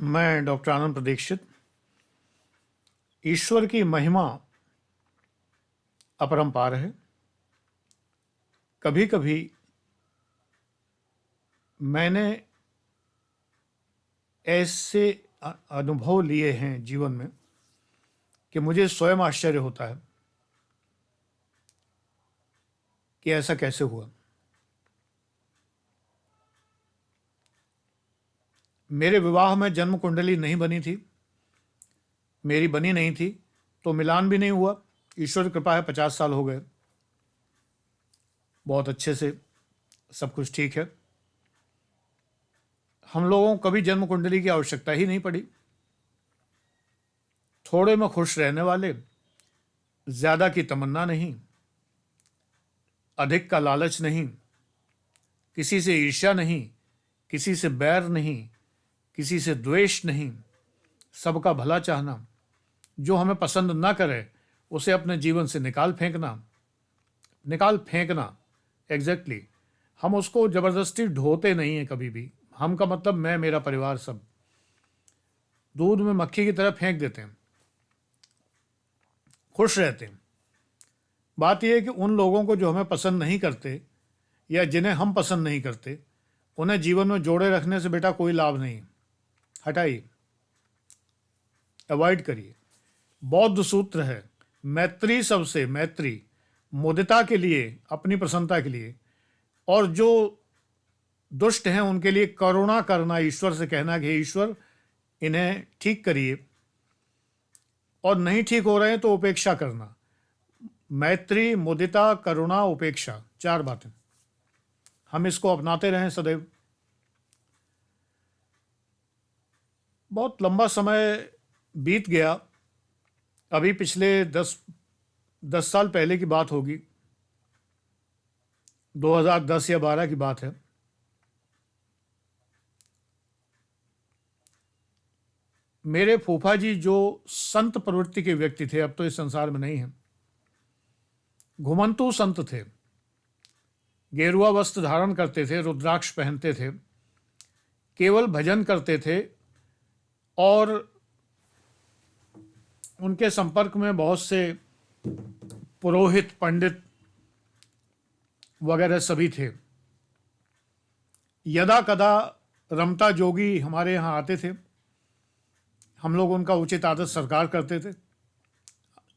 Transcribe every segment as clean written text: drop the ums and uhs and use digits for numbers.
मैं डॉक्टर आनंद प्रदीक्षित। ईश्वर की महिमा अपरंपार है। कभी कभी मैंने ऐसे अनुभव लिए हैं जीवन में कि मुझे स्वयं आश्चर्य होता है कि ऐसा कैसे हुआ। मेरे विवाह में जन्म कुंडली नहीं बनी थी, मेरी बनी नहीं थी, तो मिलान भी नहीं हुआ। ईश्वर की कृपा है, 50 साल हो गए, बहुत अच्छे से सब कुछ ठीक है। हम लोगों को कभी जन्म कुंडली की आवश्यकता ही नहीं पड़ी। थोड़े में खुश रहने वाले, ज़्यादा की तमन्ना नहीं, अधिक का लालच नहीं, किसी से ईर्ष्या नहीं, किसी से बैर नहीं, किसी से द्वेष नहीं, सबका भला चाहना, जो हमें पसंद ना करे उसे अपने जीवन से निकाल फेंकना। एग्जैक्टली हम उसको ज़बरदस्ती ढोते नहीं हैं कभी भी। हम का मतलब मैं, मेरा परिवार, सब दूध में मक्खी की तरह फेंक देते हैं, खुश रहते हैं। बात यह है कि उन लोगों को जो हमें पसंद नहीं करते या जिन्हें हम पसंद नहीं करते, उन्हें जीवन में जोड़े रखने से बेटा कोई लाभ नहीं। हटाइए, अवॉइड करिए। बौद्ध सूत्र है, मैत्री सबसे, मैत्री मुदिता के लिए, अपनी प्रसन्नता के लिए, और जो दुष्ट हैं उनके लिए करुणा करना। ईश्वर से कहना कि हे ईश्वर, इन्हें ठीक करिए, और नहीं ठीक हो रहे हैं तो उपेक्षा करना। मैत्री, मुदिता, करुणा, उपेक्षा, 4 बातें। हम इसको अपनाते रहें सदैव। बहुत लंबा समय बीत गया। अभी पिछले 10 साल पहले की बात होगी, 2010 या 12 की बात है। मेरे फूफा जी जो संत प्रवृत्ति के व्यक्ति थे, अब तो इस संसार में नहीं हैं, घुमंतु संत थे, गेरुआ वस्त्र धारण करते थे, रुद्राक्ष पहनते थे, केवल भजन करते थे, और उनके संपर्क में बहुत से पुरोहित, पंडित वगैरह सभी थे। यदा कदा रमता जोगी हमारे यहाँ आते थे, हम लोग उनका उचित आदर सत्कार करते थे,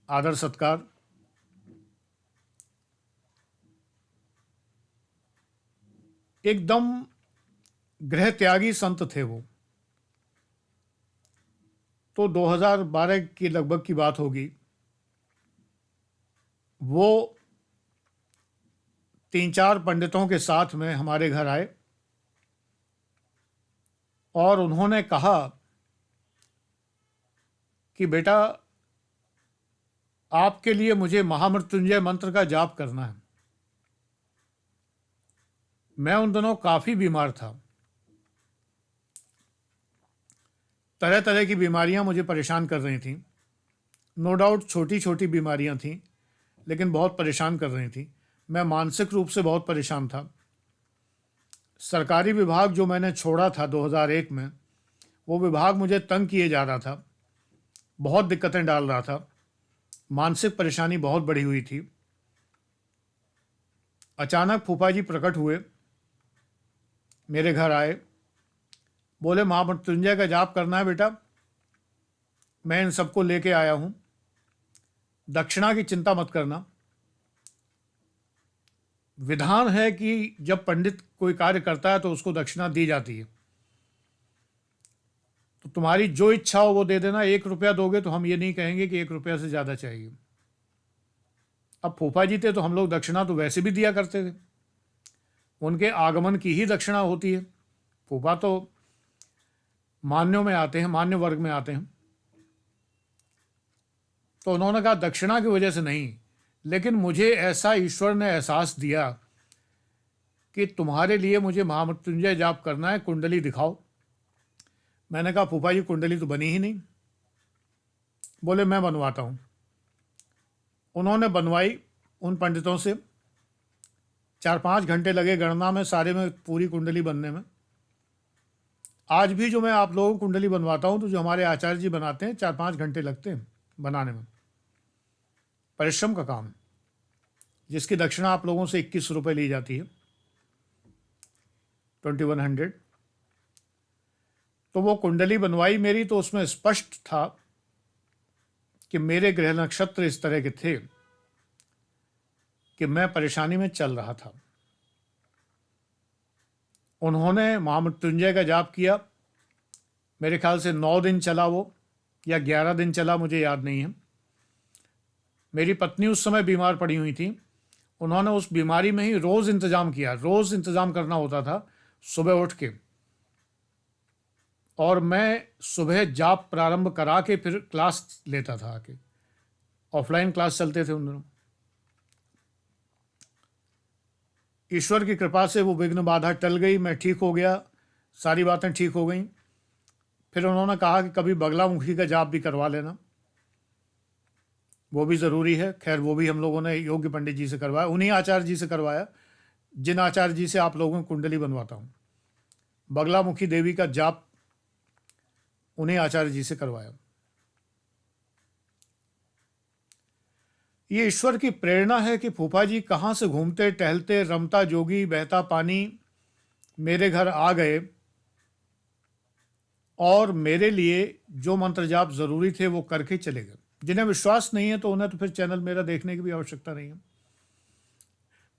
आदर सत्कार। एकदम गृह त्यागी संत थे वो। तो 2012 की लगभग की बात होगी। वो 3-4 पंडितों के साथ में हमारे घर आए और उन्होंने कहा कि बेटा, आपके लिए मुझे महामृत्युंजय मंत्र का जाप करना है। मैं उन दिनों काफ़ी बीमार था, तरह तरह की बीमारियां मुझे परेशान कर रही थीं। नो डाउट छोटी छोटी बीमारियां थीं, लेकिन बहुत परेशान कर रही थीं। मैं मानसिक रूप से बहुत परेशान था। सरकारी विभाग जो मैंने छोड़ा था 2001 में, वो विभाग मुझे तंग किए जा रहा था, बहुत दिक्कतें डाल रहा था, मानसिक परेशानी बहुत बढ़ी हुई थी। अचानक फूफा जी प्रकट हुए, मेरे घर आए, बोले महामृत्युंजय का जाप करना है बेटा, मैं इन सबको लेके आया हूँ, दक्षिणा की चिंता मत करना। विधान है कि जब पंडित कोई कार्य करता है तो उसको दक्षिणा दी जाती है, तो तुम्हारी जो इच्छा हो वो दे देना। 1 रुपया दोगे तो हम ये नहीं कहेंगे कि 1 रुपया से ज़्यादा चाहिए। अब फूफा जी थे तो हम लोग दक्षिणा तो वैसे भी दिया करते थे, उनके आगमन की ही दक्षिणा होती है। फूफा तो मान्यों में आते हैं, मान्य वर्ग में आते हैं। तो उन्होंने कहा दक्षिणा की वजह से नहीं, लेकिन मुझे ऐसा ईश्वर ने एहसास दिया कि तुम्हारे लिए मुझे महामृत्युंजय जाप करना है, कुंडली दिखाओ। मैंने कहा फूफा जी, कुंडली तो बनी ही नहीं। बोले मैं बनवाता हूँ। उन्होंने बनवाई उन पंडितों से। 4-5 घंटे लगे गणना में, सारे में पूरी कुंडली बनने में। आज भी जो मैं आप लोगों को कुंडली बनवाता हूँ, तो जो हमारे आचार्य जी बनाते हैं 4-5 घंटे लगते हैं बनाने में। परिश्रम का काम है, जिसकी दक्षिणा आप लोगों से 21 रुपये ली जाती है, 2100। तो वो कुंडली बनवाई मेरी, तो उसमें स्पष्ट था कि मेरे ग्रह नक्षत्र इस तरह के थे कि मैं परेशानी में चल रहा था। उन्होंने महामृत्युंजय का जाप किया, मेरे ख्याल से 9 दिन चला वो, या 11 दिन चला, मुझे याद नहीं है। मेरी पत्नी उस समय बीमार पड़ी हुई थी, उन्होंने उस बीमारी में ही रोज़ इंतज़ाम किया, रोज़ इंतज़ाम करना होता था सुबह उठ के, और मैं सुबह जाप प्रारंभ करा के फिर क्लास लेता था आके। ऑफलाइन क्लास चलते थे उन दिनों। ईश्वर की कृपा से वो विघ्न बाधा टल गई, मैं ठीक हो गया, सारी बातें ठीक हो गई। फिर उन्होंने कहा कि कभी बगलामुखी का जाप भी करवा लेना, वो भी ज़रूरी है। खैर वो भी हम लोगों ने योग्य पंडित जी से करवाया, उन्हीं आचार्य जी से करवाया जिन आचार्य जी से आप लोगों को कुंडली बनवाता हूँ। बगलामुखी देवी का जाप उन्हीं आचार्य जी से करवाया। ये ईश्वर की प्रेरणा है कि फूफा जी कहाँ से घूमते टहलते रमता जोगी बहता पानी मेरे घर आ गए, और मेरे लिए जो मंत्र जाप ज़रूरी थे वो करके चले गए। जिन्हें विश्वास नहीं है तो उन्हें तो फिर चैनल मेरा देखने की भी आवश्यकता नहीं है।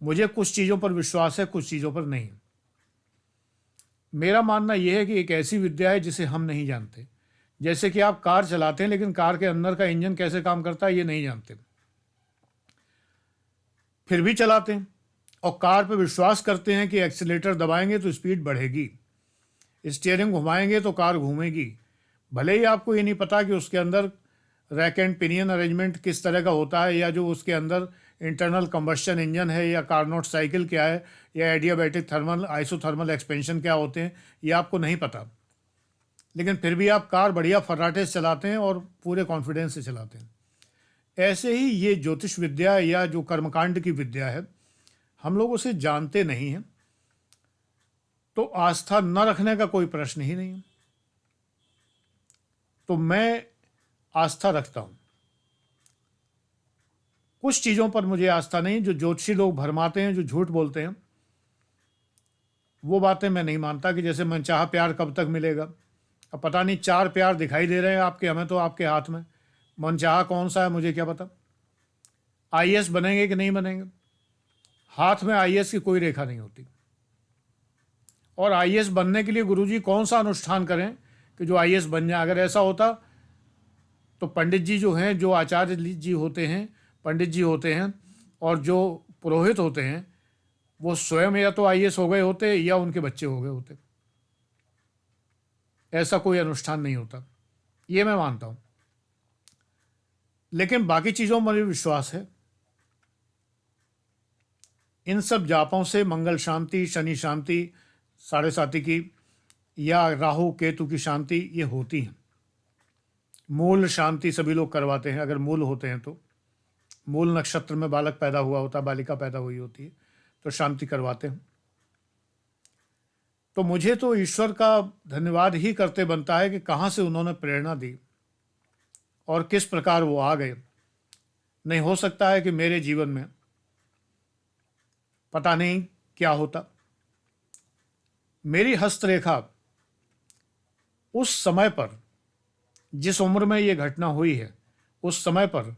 मुझे कुछ चीज़ों पर विश्वास है, कुछ चीज़ों पर नहीं। मेरा मानना यह है कि एक ऐसी विद्या है जिसे हम नहीं जानते। जैसे कि आप कार चलाते हैं, लेकिन कार के अंदर का इंजन कैसे काम करता है ये नहीं जानते, फिर भी चलाते हैं, और कार पर विश्वास करते हैं कि एक्सीलेटर दबाएंगे तो स्पीड बढ़ेगी, स्टीयरिंग घुमाएंगे तो कार घूमेगी। भले ही आपको ये नहीं पता कि उसके अंदर रैक एंड पिनियन अरेंजमेंट किस तरह का होता है, या जो उसके अंदर इंटरनल कंबस्शन इंजन है, या कार्नोट साइकिल क्या है, या एडियाबैटिक थर्मल आइसोथर्मल एक्सपेंशन क्या होते हैं, ये आपको नहीं पता। लेकिन फिर भी आप कार बढ़िया फर्राटे से चलाते हैं और पूरे कॉन्फिडेंस से चलाते हैं। ऐसे ही ये ज्योतिष विद्या या जो कर्मकांड की विद्या है, हम लोग उसे जानते नहीं हैं, तो आस्था न रखने का कोई प्रश्न ही नहीं है। तो मैं आस्था रखता हूं। कुछ चीज़ों पर मुझे आस्था नहीं, जो ज्योतिषी लोग भरमाते हैं, जो झूठ बोलते हैं, वो बातें मैं नहीं मानता। कि जैसे मनचाहा प्यार कब तक मिलेगा, अब पता नहीं 4 प्यार दिखाई दे रहे हैं आपके, हमें तो आपके हाथ में मनचाहा कौन सा है मुझे क्या पता। आईएएस बनेंगे कि नहीं बनेंगे, हाथ में आईएएस की कोई रेखा नहीं होती। और आईएएस बनने के लिए गुरुजी कौन सा अनुष्ठान करें कि जो आईएएस बन जाए। अगर ऐसा होता तो पंडित जी जो हैं, जो आचार्य जी होते हैं, पंडित जी होते हैं, और जो पुरोहित होते हैं, वो स्वयं या तो आईएएस हो गए होते या उनके बच्चे हो गए होते। ऐसा कोई अनुष्ठान नहीं होता, ये मैं मानता हूँ। लेकिन बाकी चीज़ों में मुझे विश्वास है। इन सब जापों से मंगल शांति, शनि शांति, साढ़े साती की, या राहु केतु की शांति ये होती है। मूल शांति सभी लोग करवाते हैं, अगर मूल होते हैं तो। मूल नक्षत्र में बालक पैदा हुआ होता, बालिका पैदा हुई होती है, तो शांति करवाते हैं। तो मुझे तो ईश्वर का धन्यवाद ही करते बनता है कि कहाँ से उन्होंने प्रेरणा दी और किस प्रकार वो आ गए। नहीं हो सकता है कि मेरे जीवन में पता नहीं क्या होता। मेरी हस्तरेखा उस समय पर, जिस उम्र में ये घटना हुई है, उस समय पर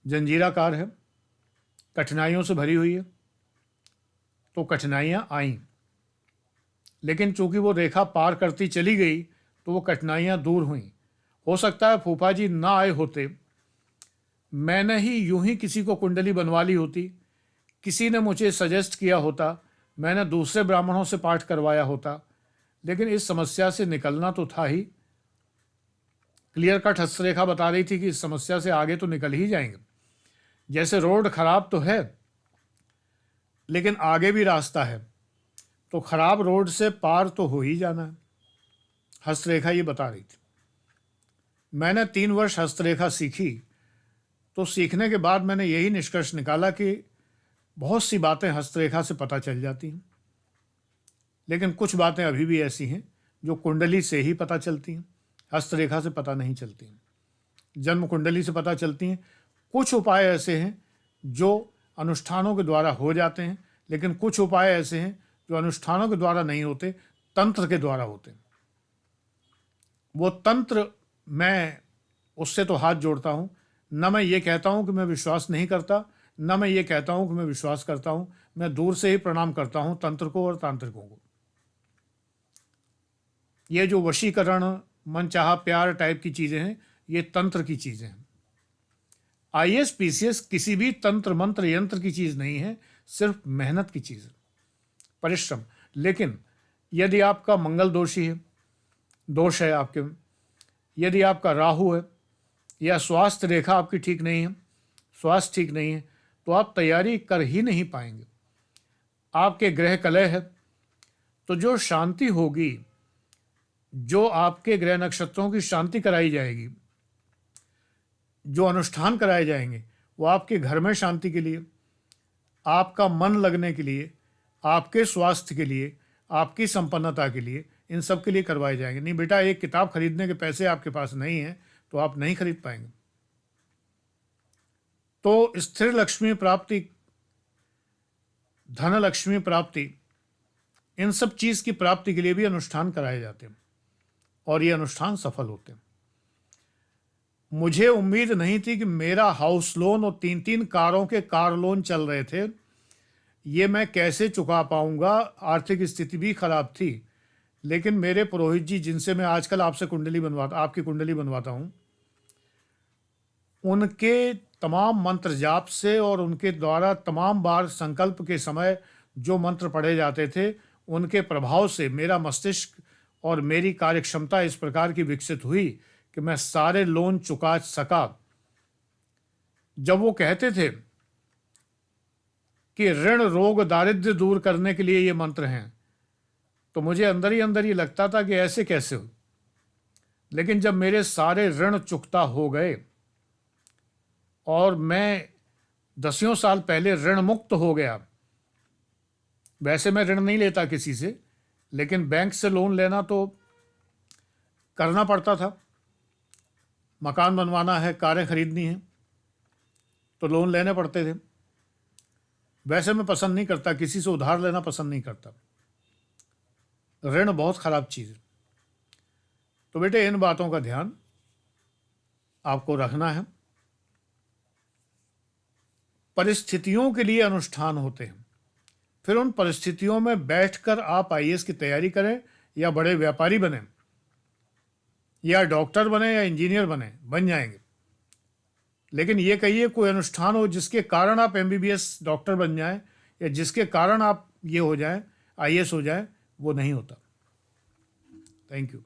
जंजीराकार है, कठिनाइयों से भरी हुई है। तो कठिनाइयाँ आईं, लेकिन चूंकि वो रेखा पार करती चली गई तो वो कठिनाइयाँ दूर हुईं। हो सकता है फूफा जी ना आए होते, मैंने ही यूं ही किसी को कुंडली बनवा ली होती, किसी ने मुझे सजेस्ट किया होता, मैंने दूसरे ब्राह्मणों से पाठ करवाया होता, लेकिन इस समस्या से निकलना तो था ही। क्लियर कट हस्तरेखा बता रही थी कि इस समस्या से आगे तो निकल ही जाएंगे। जैसे रोड खराब तो है, लेकिन आगे भी रास्ता है, तो खराब रोड से पार तो हो ही जाना है। हस्तरेखा ये बता रही थी। मैंने 3 वर्ष हस्तरेखा सीखी, तो सीखने के बाद मैंने यही निष्कर्ष निकाला कि बहुत सी बातें हस्तरेखा से पता चल जाती हैं, लेकिन कुछ बातें अभी भी ऐसी हैं जो कुंडली से ही पता चलती हैं, हस्तरेखा से पता नहीं चलती हैं, जन्म कुंडली से पता चलती हैं। कुछ उपाय ऐसे हैं जो अनुष्ठानों के द्वारा हो जाते हैं, लेकिन कुछ उपाय ऐसे हैं जो अनुष्ठानों के द्वारा नहीं होते, तंत्र के द्वारा होते हैं। वो तंत्र मैं उससे तो हाथ जोड़ता हूँ। न मैं ये कहता हूँ कि मैं विश्वास नहीं करता, न मैं ये कहता हूँ कि मैं विश्वास करता हूँ। मैं दूर से ही प्रणाम करता हूँ तंत्र को और तांत्रिकों को। ये जो वशीकरण, मनचाहा प्यार टाइप की चीज़ें हैं, ये तंत्र की चीज़ें हैं। आईएएस पीसीएस किसी भी तंत्र मंत्र यंत्र की चीज़ नहीं है, सिर्फ मेहनत की चीज़ है, परिश्रम। लेकिन यदि आपका मंगल दोषी है, दोष है आपके में, यदि आपका राहु है या स्वास्थ्य रेखा आपकी ठीक नहीं है, स्वास्थ्य ठीक नहीं है, तो आप तैयारी कर ही नहीं पाएंगे। आपके ग्रह कलह है, तो जो शांति होगी, जो आपके ग्रह नक्षत्रों की शांति कराई जाएगी, जो अनुष्ठान कराए जाएंगे, वो आपके घर में शांति के लिए, आपका मन लगने के लिए, आपके स्वास्थ्य के लिए, आपकी संपन्नता के लिए, इन सब के लिए करवाए जाएंगे। नहीं बेटा, एक किताब खरीदने के पैसे आपके पास नहीं हैं तो आप नहीं खरीद पाएंगे। तो स्थिर लक्ष्मी प्राप्ति, धन लक्ष्मी प्राप्ति, इन सब चीज की प्राप्ति के लिए भी अनुष्ठान कराए जाते हैं और ये अनुष्ठान सफल होते हैं। मुझे उम्मीद नहीं थी कि मेरा हाउस लोन और 3-3 कारों के कार लोन चल रहे थे, ये मैं कैसे चुका पाऊंगा। आर्थिक स्थिति भी खराब थी, लेकिन मेरे पुरोहित जी, जिनसे मैं आजकल आपकी कुंडली बनवाता हूं, उनके तमाम मंत्र जाप से और उनके द्वारा तमाम बार संकल्प के समय जो मंत्र पढ़े जाते थे, उनके प्रभाव से मेरा मस्तिष्क और मेरी कार्यक्षमता इस प्रकार की विकसित हुई कि मैं सारे लोन चुका सका। जब वो कहते थे कि ऋण रोग दारिद्र्य दूर करने के लिए ये मंत्र हैं, तो मुझे अंदर ही अंदर ये लगता था कि ऐसे कैसे हो। लेकिन जब मेरे सारे ऋण चुकता हो गए और मैं 10 साल पहले ऋण मुक्त हो गया, वैसे मैं ऋण नहीं लेता किसी से, लेकिन बैंक से लोन लेना तो करना पड़ता था। मकान बनवाना है, कारें खरीदनी है, तो लोन लेने पड़ते थे। वैसे मैं पसंद नहीं करता, किसी से उधार लेना पसंद नहीं करता। ऋण बहुत खराब चीज़ है। तो बेटे, इन बातों का ध्यान आपको रखना है। परिस्थितियों के लिए अनुष्ठान होते हैं, फिर उन परिस्थितियों में बैठकर आप आईएएस की तैयारी करें या बड़े व्यापारी बने या डॉक्टर बने या इंजीनियर बन जाएंगे। लेकिन ये कहिए कोई अनुष्ठान हो जिसके कारण आप एमबीबीएस डॉक्टर बन जाएं या जिसके कारण आप ये हो जाएं, आईएएस हो जाएं, वो नहीं होता। Thank you.